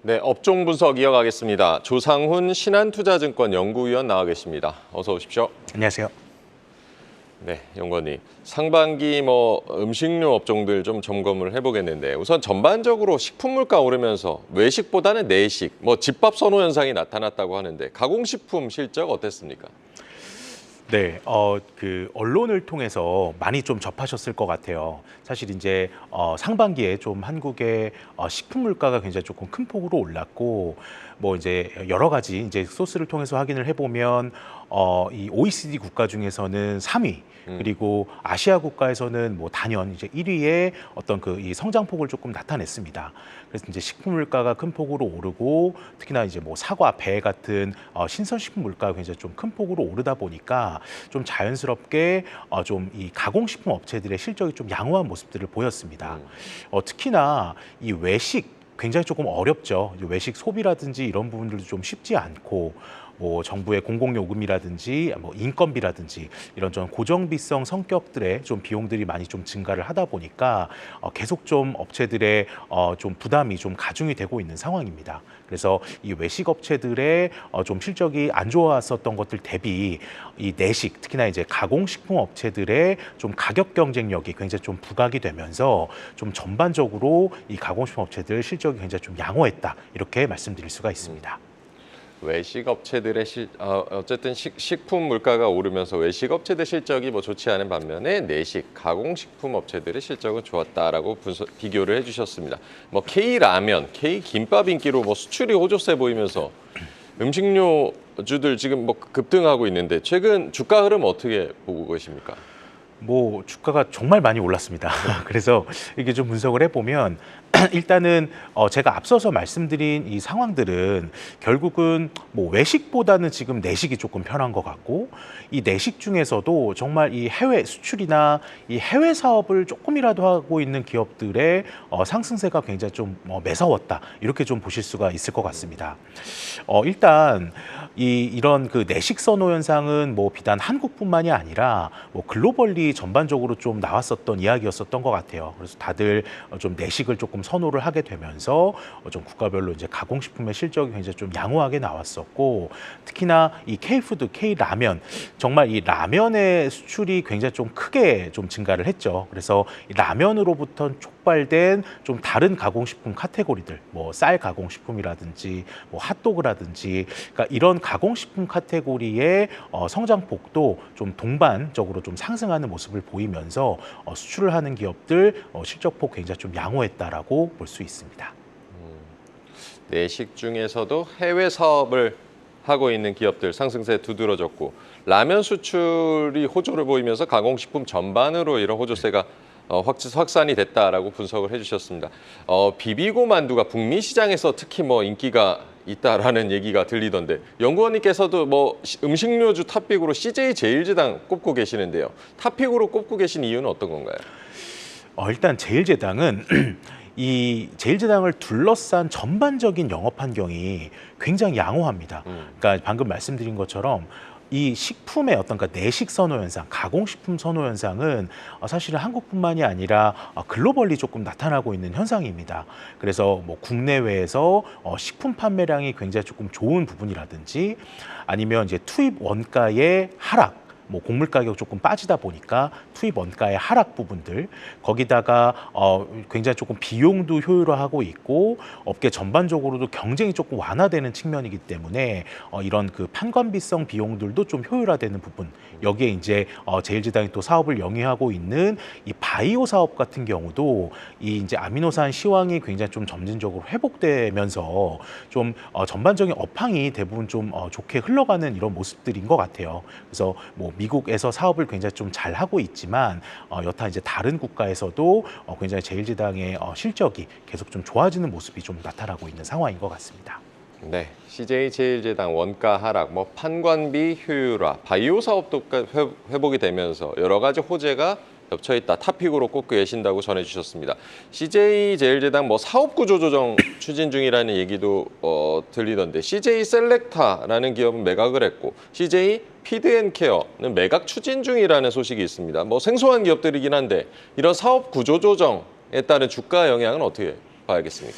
네, 업종 분석 이어가겠습니다. 조상훈 신한투자증권 연구위원 나와 계십니다. 어서 오십시오. 안녕하세요. 네, 연구원님. 상반기 음식료 업종들 좀 점검을 해보겠는데 우선 전반적으로 식품 물가 오르면서 외식보다는 내식, 집밥 선호 현상이 나타났다고 하는데 가공식품 실적 어땠습니까? 네, 언론을 통해서 많이 좀 접하셨을 것 같아요. 사실 이제 상반기에 좀 한국의 식품 물가가 굉장히 조금 큰 폭으로 올랐고, 이제 여러 가지 이제 소스를 통해서 확인을 해보면 이 OECD 국가 중에서는 3위, 그리고 아시아 국가에서는 단연 이제 1위의 어떤 이 성장폭을 조금 나타냈습니다. 그래서 이제 식품 물가가 큰 폭으로 오르고 특히나 이제 사과, 배 같은 신선식품 물가가 굉장히 좀 큰 폭으로 오르다 보니까 좀 자연스럽게 좀 이 가공식품 업체들의 실적이 좀 양호한 모습들을 보였습니다. 특히나 이 외식 굉장히 조금 어렵죠. 외식 소비라든지 이런 부분들도 좀 쉽지 않고 정부의 공공요금이라든지 인건비라든지 이런 좀 고정비성 성격들의 좀 비용들이 많이 좀 증가를 하다 보니까 계속 좀 업체들의 좀 부담이 좀 가중이 되고 있는 상황입니다. 그래서 이 외식 업체들의 좀 실적이 안 좋았었던 것들 대비 이 내식, 특히나 이제 가공식품 업체들의 좀 가격 경쟁력이 굉장히 좀 부각이 되면서 좀 전반적으로 이 가공식품 업체들 실적이 굉장히 좀 양호했다, 이렇게 말씀드릴 수가 있습니다. 외식 업체들의 어쨌든 식품 물가가 오르면서 외식 업체들 실적이 좋지 않은 반면에 내식, 가공식품 업체들의 실적은 좋았다라고 비교를 해주셨습니다. K라면, K김밥 인기로 수출이 호조세 보이면서 음식료주들 지금 급등하고 있는데 최근 주가 흐름 어떻게 보고 계십니까? 주가가 정말 많이 올랐습니다. 그래서 이게 좀 분석을 해보면 일단은 제가 앞서서 말씀드린 이 상황들은 결국은 외식보다는 지금 내식이 조금 편한 것 같고, 이 내식 중에서도 정말 이 해외 수출이나 이 해외 사업을 조금이라도 하고 있는 기업들의 상승세가 굉장히 좀 매서웠다, 이렇게 좀 보실 수가 있을 것 같습니다. 일단 이런 그 내식 선호 현상은 비단 한국뿐만이 아니라 글로벌리 전반적으로 좀 나왔었던 이야기였었던 것 같아요. 그래서 다들 좀 내식을 조금 선호를 하게 되면서 좀 국가별로 이제 가공식품의 실적이 굉장히 좀 양호하게 나왔었고, 특히나 이 K푸드, K라면, 정말 이 라면의 수출이 굉장히 좀 크게 좀 증가를 했죠. 그래서 이 라면으로부터 촉발된 좀 다른 가공식품 카테고리들, 쌀 가공식품이라든지 핫도그라든지, 그러니까 이런 가공식품 카테고리의 성장폭도 좀 동반적으로 좀 상승하는 모습을 보이면서 수출을 하는 기업들 실적폭 굉장히 좀 양호했다라고 볼 수 있습니다. 내식 중에서도 해외 사업을 하고 있는 기업들 상승세 두드러졌고, 라면 수출이 호조를 보이면서 가공식품 전반으로 이런 호조세가 확산이 됐다라고 분석을 해주셨습니다. 비비고 만두가 북미 시장에서 특히 인기가 있다라는 얘기가 들리던데, 연구원님께서도 음식료주 탑픽으로 CJ 제일제당 꼽고 계시는데요. 탑픽으로 꼽고 계신 이유는 어떤 건가요? 일단 제일제당은 이 제일제당을 둘러싼 전반적인 영업 환경이 굉장히 양호합니다. 그러니까 방금 말씀드린 것처럼 이 식품의 어떤 내식 선호 현상, 가공식품 선호 현상은 사실은 한국뿐만이 아니라 글로벌리 조금 나타나고 있는 현상입니다. 그래서 국내외에서 식품 판매량이 굉장히 조금 좋은 부분이라든지, 아니면 이제 투입 원가의 하락, 곡물 가격 조금 빠지다 보니까 투입 원가의 하락 부분들, 거기다가 굉장히 조금 비용도 효율화하고 있고 업계 전반적으로도 경쟁이 조금 완화되는 측면이기 때문에 이런 그 판관비성 비용들도 좀 효율화되는 부분, 여기에 이제 제일제당이 또 사업을 영위하고 있는 이 바이오 사업 같은 경우도 이 이제 아미노산 시황이 굉장히 좀 점진적으로 회복되면서 좀 전반적인 업황이 대부분 좀 좋게 흘러가는 이런 모습들인 것 같아요. 그래서 미국에서 사업을 굉장히 좀 잘 하고 있지만 여타 이제 다른 국가에서도 굉장히 제일제당의 실적이 계속 좀 좋아지는 모습이 좀 나타나고 있는 상황인 것 같습니다. 네, CJ 제일제당 원가 하락, 판관비 효율화, 바이오 사업도 회복이 되면서 여러 가지 호재가 겹쳐있다, 탑픽으로 꼽고 계신다고 전해주셨습니다. CJ 제일제당 사업 구조 조정 추진 중이라는 얘기도 들리던데, CJ 셀렉타라는 기업은 매각을 했고 CJ 피드앤케어는 매각 추진 중이라는 소식이 있습니다. 생소한 기업들이긴 한데 이런 사업 구조 조정에 따른 주가 영향은 어떻게 봐야겠습니까?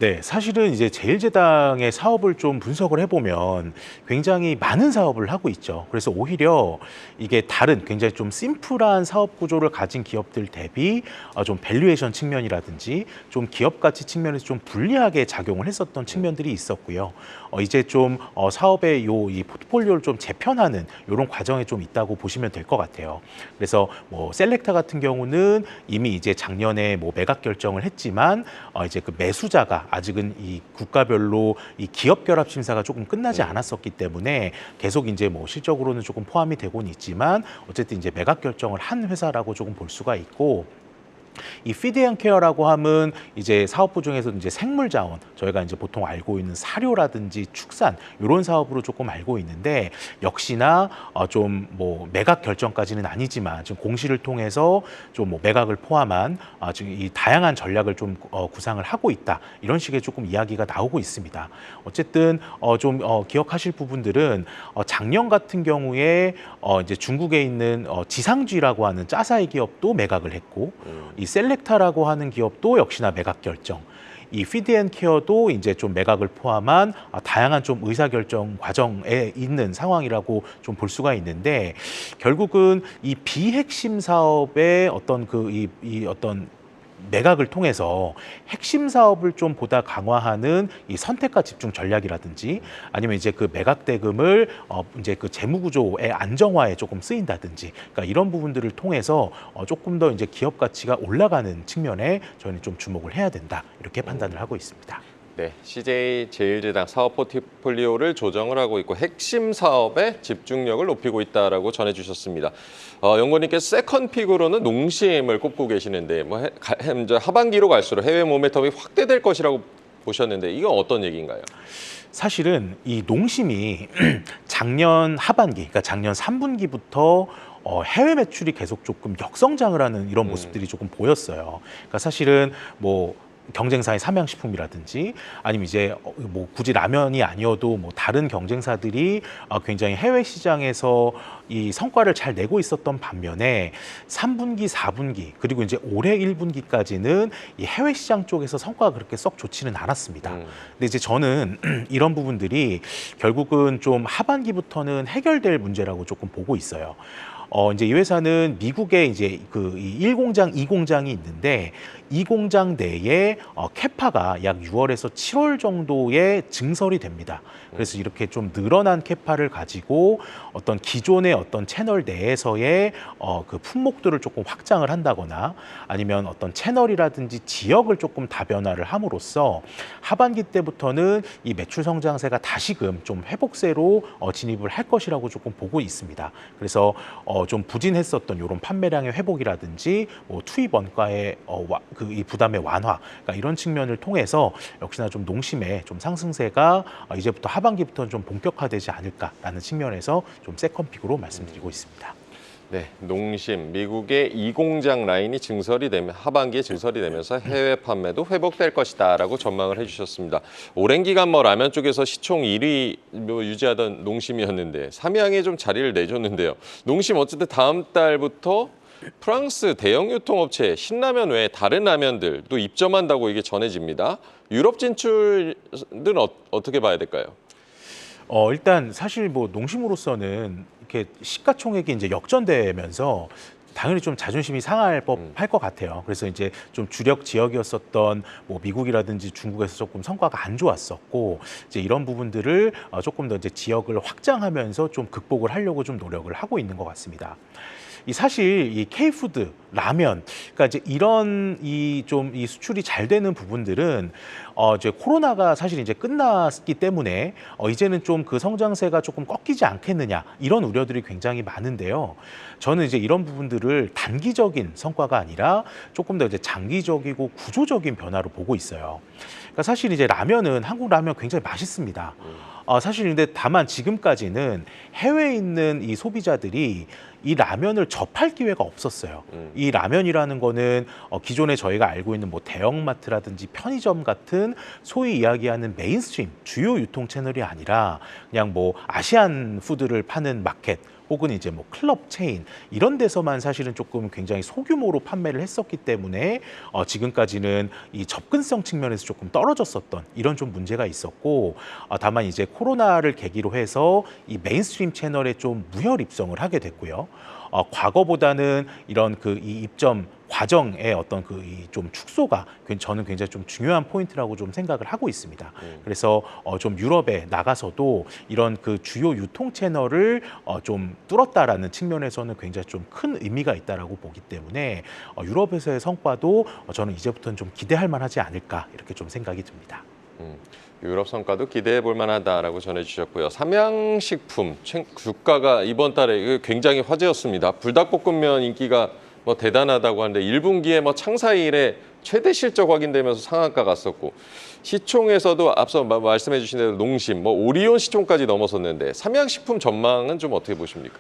네, 사실은 이제 제일제당의 사업을 좀 분석을 해보면 굉장히 많은 사업을 하고 있죠. 그래서 오히려 이게 다른 굉장히 좀 심플한 사업 구조를 가진 기업들 대비 좀 밸류에이션 측면이라든지 좀 기업 가치 측면에서 좀 불리하게 작용을 했었던 측면들이 있었고요. 이제 좀 사업의 이 포트폴리오를 좀 재편하는 이런 과정에 좀 있다고 보시면 될 것 같아요. 그래서 뭐 셀렉타 같은 경우는 이미 이제 작년에 뭐 매각 결정을 했지만 이제 그 매수자가 아직은 이 국가별로 이 기업 결합 심사가 조금 끝나지 않았었기 때문에 계속 이제 뭐 실적으로는 조금 포함이 되고는 있지만 어쨌든 이제 매각 결정을 한 회사라고 조금 볼 수가 있고, 이 피드앤케어라고 하면 이제 사업부 중에서 이제 생물 자원, 저희가 이제 보통 알고 있는 사료라든지 축산 이런 사업으로 조금 알고 있는데, 역시나 좀 뭐 매각 결정까지는 아니지만 지금 공시를 통해서 좀 뭐 매각을 포함한 지금 이 다양한 전략을 좀 구상을 하고 있다, 이런 식의 조금 이야기가 나오고 있습니다. 어쨌든 좀 기억하실 부분들은 작년 같은 경우에 이제 중국에 있는 지상주라고 하는 짜사의 기업도 매각을 했고, 이 셀렉타라고 하는 기업도 역시나 매각 결정, 이 피드앤케어도 이제 좀 매각을 포함한 다양한 좀 의사결정 과정에 있는 상황이라고 좀 볼 수가 있는데, 결국은 이 비핵심 사업의 어떤 이 어떤 매각을 통해서 핵심 사업을 좀 보다 강화하는 이 선택과 집중 전략이라든지, 아니면 이제 그 매각 대금을 이제 그 재무 구조의 안정화에 조금 쓰인다든지, 그러니까 이런 부분들을 통해서 조금 더 이제 기업 가치가 올라가는 측면에 저희는 좀 주목을 해야 된다, 이렇게 판단을 하고 있습니다. 네, CJ 제일제당 사업 포트폴리오를 조정을 하고 있고 핵심 사업에 집중력을 높이고 있다라고 전해주셨습니다. 연구원님께서 세컨픽으로는 농심을 꼽고 계시는데 뭐 하반기로 갈수록 해외 모멘텀이 확대될 것이라고 보셨는데, 이건 어떤 얘기인가요? 사실은 이 농심이 작년 하반기, 그러니까 작년 3분기부터 해외 매출이 계속 조금 역성장을 하는 이런 모습들이 조금 보였어요. 그러니까 사실은 뭐 경쟁사의 삼양식품이라든지, 아니면 이제 뭐 굳이 라면이 아니어도 뭐 다른 경쟁사들이 굉장히 해외 시장에서 이 성과를 잘 내고 있었던 반면에 3분기, 4분기 그리고 이제 올해 1분기까지는 이 해외 시장 쪽에서 성과가 그렇게 썩 좋지는 않았습니다. 근데 이제 저는 이런 부분들이 결국은 좀 하반기부터는 해결될 문제라고 조금 보고 있어요. 이제 이 회사는 미국에 이제 그 1공장, 2공장이 있는데, 이 공장 내에 캐파가 약 6월에서 7월 정도에 증설이 됩니다. 그래서 이렇게 좀 늘어난 캐파를 가지고 어떤 기존의 어떤 채널 내에서의 그 품목들을 조금 확장을 한다거나, 아니면 어떤 채널이라든지 지역을 조금 다변화를 함으로써 하반기 때부터는 이 매출 성장세가 다시금 좀 회복세로 진입을 할 것이라고 조금 보고 있습니다. 그래서 좀 부진했었던 이런 판매량의 회복이라든지 뭐 투입 원가의 이 부담의 완화, 그러니까 이런 측면을 통해서 역시나 좀 농심의 좀 상승세가 이제부터 하반기부터는 좀 본격화되지 않을까라는 측면에서 좀 세컨픽으로 말씀드리고 있습니다. 네, 농심, 미국의 2공장 라인이 증설이 되면 하반기에 증설이 되면서 해외 판매도 회복될 것이다라고 전망을 해주셨습니다. 오랜 기간 뭐 라면 쪽에서 시총 1위 유지하던 농심이었는데 삼양에 좀 자리를 내줬는데요. 농심 어쨌든 다음 달부터 프랑스 대형 유통업체 신라면 외에 다른 라면들도 입점한다고 이게 전해집니다. 유럽 진출은 어떻게 봐야 될까요? 일단 사실 뭐 농심으로서는 이렇게 시가총액이 이제 역전되면서 당연히 좀 자존심이 상할 법할 것 같아요. 그래서 이제 좀 주력 지역이었었던 뭐 미국이라든지 중국에서 조금 성과가 안 좋았었고, 이제 이런 부분들을 조금 더 이제 지역을 확장하면서 좀 극복을 하려고 좀 노력을 하고 있는 것 같습니다. 이 사실 이 K푸드, 라면, 그러니까 이제 이런 이 수출이 잘 되는 부분들은 이제 코로나가 사실 이제 끝났기 때문에 이제는 좀 그 성장세가 조금 꺾이지 않겠느냐, 이런 우려들이 굉장히 많은데요. 저는 이제 이런 부분들을 단기적인 성과가 아니라 조금 더 이제 장기적이고 구조적인 변화로 보고 있어요. 그러니까 사실 이제 라면은, 한국 라면 굉장히 맛있습니다. 사실 근데 다만 지금까지는 해외에 있는 이 소비자들이 이 라면을 접할 기회가 없었어요. 이 라면이라는 거는 기존에 저희가 알고 있는 뭐 대형마트라든지 편의점 같은 소위 이야기하는 메인스트림 주요 유통 채널이 아니라 그냥 뭐 아시안 푸드를 파는 마켓, 혹은 이제 뭐 클럽 체인 이런 데서만 사실은 조금 굉장히 소규모로 판매를 했었기 때문에 지금까지는 이 접근성 측면에서 조금 떨어졌었던 이런 좀 문제가 있었고, 다만 이제 코로나를 계기로 해서 이 메인스트림 채널에 좀 무혈 입성을 하게 됐고요. 과거보다는 이런 그 이 입점 과정의 어떤 그 이 좀 축소가 저는 굉장히 좀 중요한 포인트라고 좀 생각을 하고 있습니다. 그래서 좀 유럽에 나가서도 이런 그 주요 유통 채널을 좀 뚫었다라는 측면에서는 굉장히 좀 큰 의미가 있다라고 보기 때문에 유럽에서의 성과도 저는 이제부터는 좀 기대할 만하지 않을까 이렇게 좀 생각이 듭니다. 유럽 성과도 기대해 볼 만하다라고 전해주셨고요. 삼양식품 주가가 이번 달에 굉장히 화제였습니다. 불닭볶음면 인기가 뭐 대단하다고 하는데 1분기에 뭐 창사 이래 최대 실적 확인되면서 상한가 갔었고, 시총에서도 앞서 말씀해 주신 대로 농심, 뭐 오리온 시총까지 넘어섰는데 삼양식품 전망은 좀 어떻게 보십니까?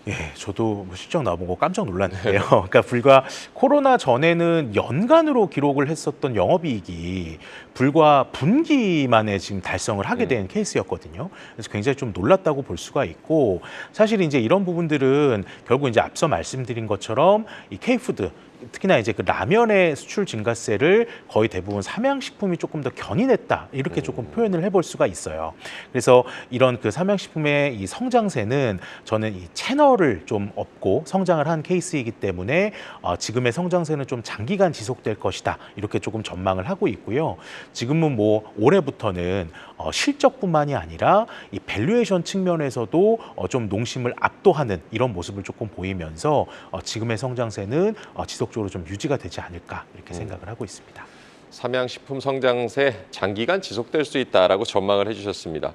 예, 저도 뭐 실적 나보고 깜짝 놀랐는데요. 그러니까 불과 코로나 전에는 연간으로 기록을 했었던 영업이익이 불과 분기만에 지금 달성을 하게 된 케이스였거든요. 그래서 굉장히 좀 놀랐다고 볼 수가 있고, 사실 이제 이런 부분들은 결국 이제 앞서 말씀드린 것처럼 이 K푸드 특히나 이제 그 라면의 수출 증가세를 거의 대부분 삼양식품이 조금 더 견인했다 이렇게 조금 표현을 해볼 수가 있어요. 그래서 이런 그 삼양식품의 이 성장세는 저는 이 채널을 좀 업고 성장을 한 케이스이기 때문에 지금의 성장세는 좀 장기간 지속될 것이다 이렇게 조금 전망을 하고 있고요. 지금은 뭐 올해부터는 실적뿐만이 아니라 이 밸류에이션 측면에서도 좀 농심을 압도하는 이런 모습을 조금 보이면서 지금의 성장세는 지속적으로 좀 유지가 되지 않을까 이렇게 생각을 하고 있습니다. 삼양식품 성장세 장기간 지속될 수 있다라고 전망을 해주셨습니다.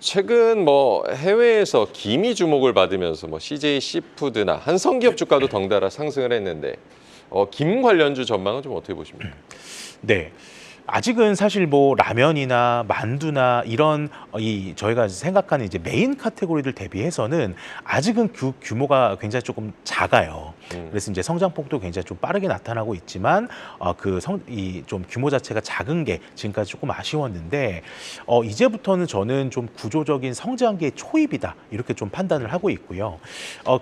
최근 뭐 해외에서 김이 주목을 받으면서 뭐 CJ 시푸드나 한성기업 주가도 덩달아 상승을 했는데 김 관련주 전망은 좀 어떻게 보십니까? 네. 아직은 사실 뭐 라면이나 만두나 이런 저희가 생각하는 이제 메인 카테고리들 대비해서는 아직은 그 규모가 굉장히 조금 작아요. 그래서 이제 성장폭도 굉장히 좀 빠르게 나타나고 있지만 이 좀 규모 자체가 작은 게 지금까지 조금 아쉬웠는데 이제부터는 저는 좀 구조적인 성장기의 초입이다 이렇게 좀 판단을 하고 있고요.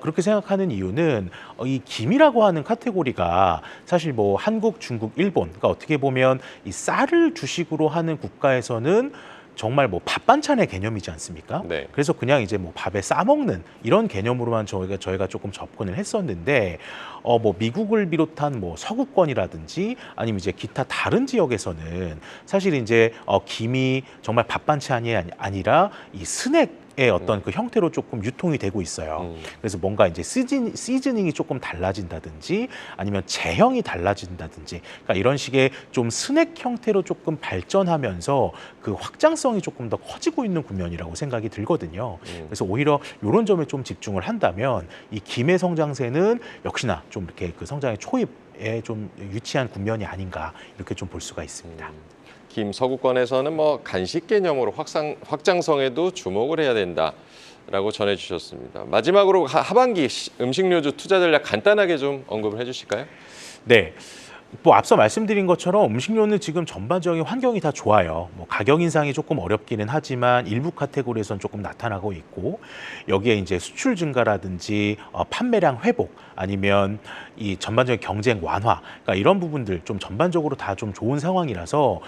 그렇게 생각하는 이유는 이 김이라고 하는 카테고리가 사실 뭐 한국, 중국, 일본 그러니까 어떻게 보면 이 쌀을 주식으로 하는 국가에서는 정말 뭐 밥 반찬의 개념이지 않습니까? 네. 그래서 그냥 이제 뭐 밥에 싸 먹는 이런 개념으로만 저희가 조금 접근을 했었는데 뭐 미국을 비롯한 뭐 서구권이라든지 아니면 이제 기타 다른 지역에서는 사실 이제 김이 정말 밥 반찬이 아니라 이 스낵의 어떤 그 형태로 조금 유통이 되고 있어요. 그래서 뭔가 이제 시즈닝이 조금 달라진다든지 아니면 제형이 달라진다든지 그러니까 이런 식의 좀 스낵 형태로 조금 발전하면서 그 확장성이 조금 더 커지고 있는 국면이라고 생각이 들거든요. 그래서 오히려 이런 점에 좀 집중을 한다면 이 김의 성장세는 역시나 좀 이렇게 그 성장의 초입에 좀 유치한 국면이 아닌가 이렇게 좀 볼 수가 있습니다. 김 서구권에서는 뭐 간식 개념으로 확장성에도 주목을 해야 된다라고 전해주셨습니다. 마지막으로 하반기 음식료주 투자 전략 간단하게 좀 언급을 해주실까요? 네. 뭐 앞서 말씀드린 것처럼 음식료는 지금 전반적인 환경이 다 좋아요. 뭐 가격 인상이 조금 어렵기는 하지만 일부 카테고리에서는 조금 나타나고 있고 여기에 이제 수출 증가라든지 판매량 회복 아니면 이 전반적인 경쟁 완화 그러니까 이런 부분들 좀 전반적으로 다 좀 좋은 상황이라서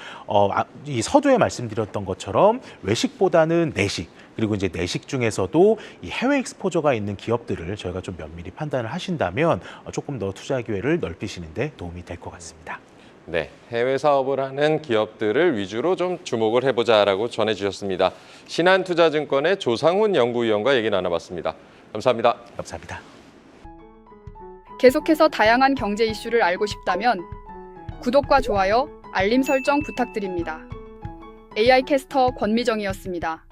이 서두에 말씀드렸던 것처럼 외식보다는 내식 그리고 이제 내식 중에서도 이 해외 익스포저가 있는 기업들을 저희가 좀 면밀히 판단을 하신다면 조금 더 투자 기회를 넓히시는 데 도움이 될 것 같습니다. 네, 해외 사업을 하는 기업들을 위주로 좀 주목을 해보자라고 전해주셨습니다. 신한투자증권의 조상훈 연구위원과 얘기 나눠봤습니다. 감사합니다. 감사합니다. 계속해서 다양한 경제 이슈를 알고 싶다면 구독과 좋아요, 알림 설정 부탁드립니다. AI 캐스터 권미정이었습니다.